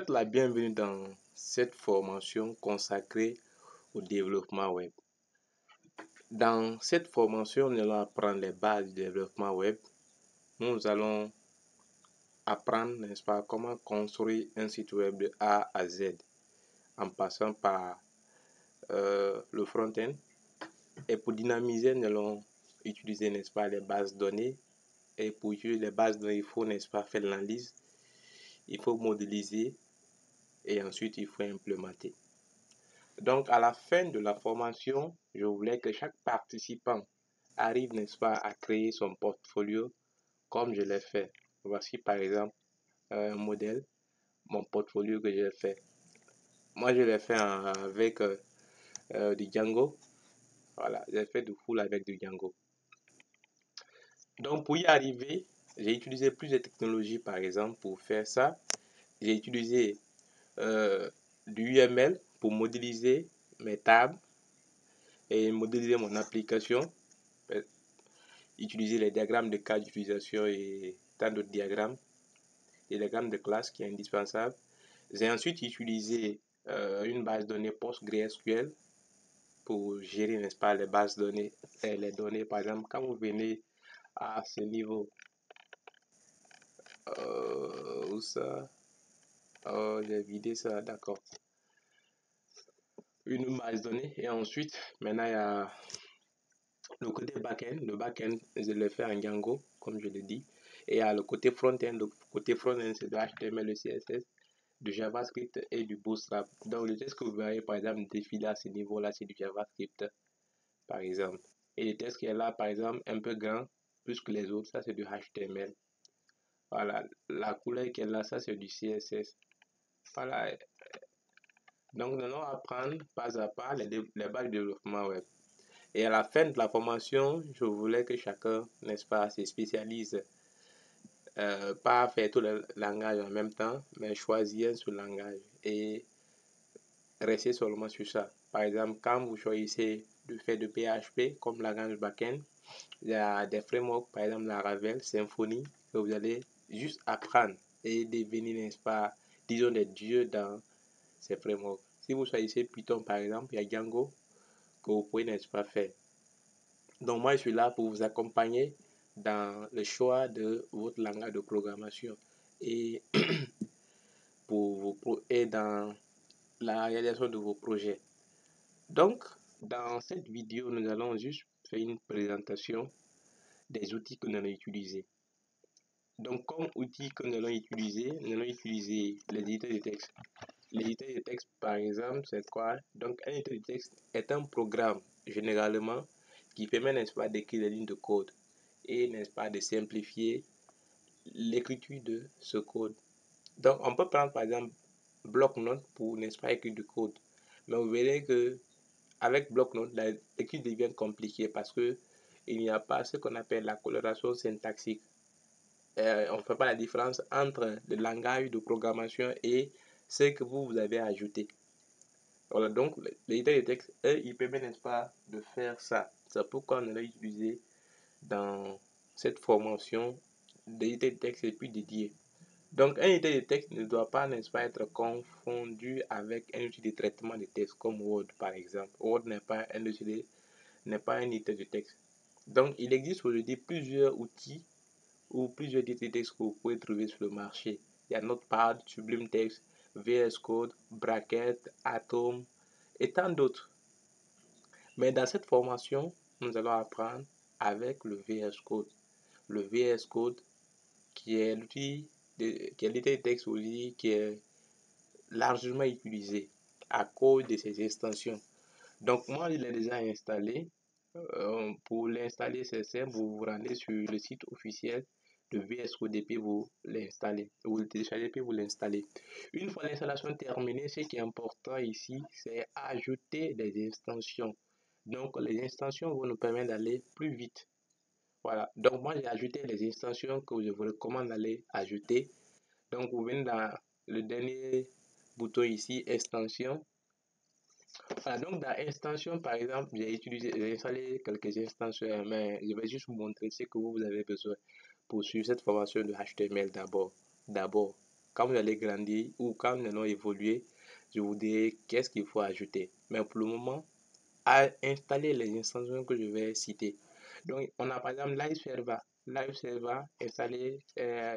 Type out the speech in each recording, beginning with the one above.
souhaite la bienvenue dans cette formation consacrée au développement web. Dans cette formation, nous allons apprendre les bases du développement web. Nous allons apprendre, n'est-ce pas, comment construire un site web de A à Z en passant par le front-end. Et pour dynamiser, nous allons utiliser, n'est-ce pas, les bases de données. Et pour utiliser les bases de données, il faut, n'est-ce pas, faire l'analyse. Il faut modéliser et ensuite il faut implémenter. Donc, à la fin de la formation, je voulais que chaque participant arrive, n'est-ce pas, à créer son portfolio comme je l'ai fait. Voici par exemple un modèle, mon portfolio que j'ai fait. Moi, je l'ai fait avec du Django. Voilà, j'ai fait du full avec du Django. Donc, pour y arriver, j'ai utilisé plusieurs technologies, par exemple, pour faire ça. J'ai utilisé du UML pour modéliser mes tables et modéliser mon application, utiliser les diagrammes de cas d'utilisation et tant d'autres diagrammes, les diagrammes de classe qui est indispensable. J'ai ensuite utilisé une base de données PostgreSQL pour gérer, n'est-ce pas, les bases de données et les données. Par exemple, quand vous venez à ce niveau, où ça? Oh, j'ai vidé ça, d'accord. Une base de données et ensuite, maintenant il y a le côté back-end. Le back-end, je le fais en Django, comme je l'ai dit. Et il y a le côté front-end. Le côté front-end, c'est de HTML, le CSS, du JavaScript et du Bootstrap. Donc, le texte que vous voyez, par exemple, défiler à ce niveau-là, c'est du JavaScript, par exemple. Et le texte qui est là, par exemple, un peu grand, plus que les autres, ça, c'est du HTML. Voilà. La couleur qui est là, ça, c'est du CSS. Voilà. Donc, nous allons apprendre pas à pas les bases du développement web. Et à la fin de la formation, je voulais que chacun, n'est-ce pas, se spécialise, pas faire tout le langage en même temps, mais choisir un seul langage et rester seulement sur ça. Par exemple, quand vous choisissez de faire de PHP comme langage backend, il y a des frameworks, par exemple la Laravel, Symfony, que vous allez juste apprendre et devenir, n'est-ce pas, disons des dieux dans ces frameworks. Si vous choisissez Python, par exemple, il y a Django que vous pouvez, n'est-ce pas, faire. Donc moi, je suis là pour vous accompagner dans le choix de votre langage de programmation et et dans la réalisation de vos projets. Donc, dans cette vidéo, nous allons juste faire une présentation des outils que nous allons utiliser. Donc, comme outils que nous allons utiliser les éditeurs de texte. L'éditeur de texte, par exemple, c'est quoi? Donc, un éditeur de texte est un programme, généralement, qui permet, n'est-ce pas, d'écrire des lignes de code et, n'est-ce pas, de simplifier l'écriture de ce code. Donc, on peut prendre, par exemple, bloc-notes pour, n'est-ce pas, écrire du code. Mais vous verrez que avec bloc-notes, l'écriture devient compliquée parce que il n'y a pas ce qu'on appelle la coloration syntaxique. On ne fait pas la différence entre le langage de programmation et ce que vous avez ajouté. Voilà, donc l'éditeur de texte, il permet, n'est-ce pas, de faire ça. C'est pourquoi on l'a utilisé dans cette formation d'éditeur de texte et puis dédié. Donc, un éditeur de texte ne doit pas, n'est-ce pas, être confondu avec un outil de traitement de texte comme Word, par exemple. Word n'est pas un éditeur de texte. Donc, il existe aujourd'hui plusieurs outils ou plusieurs éditeurs de texte que vous pouvez trouver sur le marché. Il y a Notepad, Sublime Text, VS Code, Bracket, Atom et tant d'autres. Mais dans cette formation, nous allons apprendre avec le VS Code. Le VS Code qui est l'éditeur de texte aujourd'hui qui est largement utilisé à cause de ses extensions. Donc moi, je l'ai déjà installé. Pour l'installer, c'est simple, vous vous rendez sur le site officiel de VS Code et puis vous l'installez. Vous le téléchargez puis vous l'installez. Une fois l'installation terminée, ce qui est important ici, c'est ajouter des extensions. Donc les extensions vont nous permettre d'aller plus vite. Voilà. Donc moi, j'ai ajouté les extensions que je vous recommande d'aller ajouter. Donc vous venez dans le dernier bouton ici, extension. Voilà, donc dans extension, par exemple, j'ai installé quelques extensions, mais je vais juste vous montrer ce que vous avez besoin pour suivre cette formation de HTML d'abord. quand vous allez grandir ou quand nous allons évoluer, je vous dirai qu'est-ce qu'il faut ajouter. Mais pour le moment, à installer les extensions que je vais citer. Donc, on a par exemple LiveServer. LiveServer, installer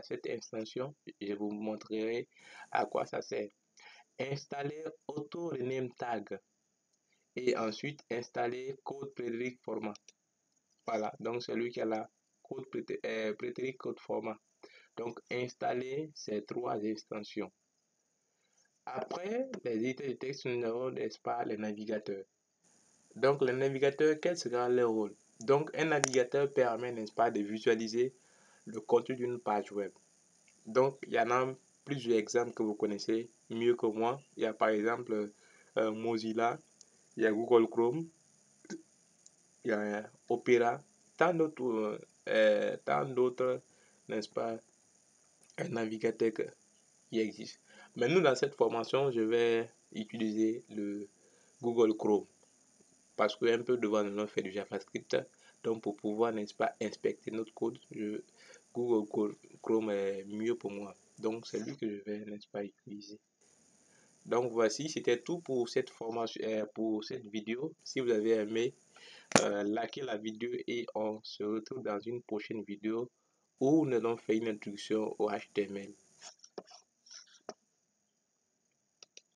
cette extension, je vous montrerai à quoi ça sert. Installer Auto Rename Tag et ensuite installer Code Prédirict Format. Voilà, donc c'est lui qui a la Code Prédirict Code Format. Donc, installer ces trois extensions. Après les éditeurs de texte, nous avons, n'est-ce pas, les navigateurs. Donc, le navigateur, quel sera leur rôle? Donc, un navigateur permet, n'est-ce pas, de visualiser le contenu d'une page web. Donc, il y en a plusieurs exemples que vous connaissez mieux que moi. Il y a par exemple Mozilla, il y a Google Chrome, il y a Opera, tant d'autres, n'est-ce pas, navigateurs qui existent. Mais nous, dans cette formation, je vais utiliser le Google Chrome. Parce qu'un peu devant nous, on fait du JavaScript. Donc, pour pouvoir, n'est-ce pas, inspecter notre code, Google Chrome est mieux pour moi. Donc, c'est lui que je vais, n'est-ce pas, utiliser. Donc, voici, c'était tout pour cette formation, pour cette vidéo. Si vous avez aimé, likez la vidéo et on se retrouve dans une prochaine vidéo où nous allons faire une introduction au HTML.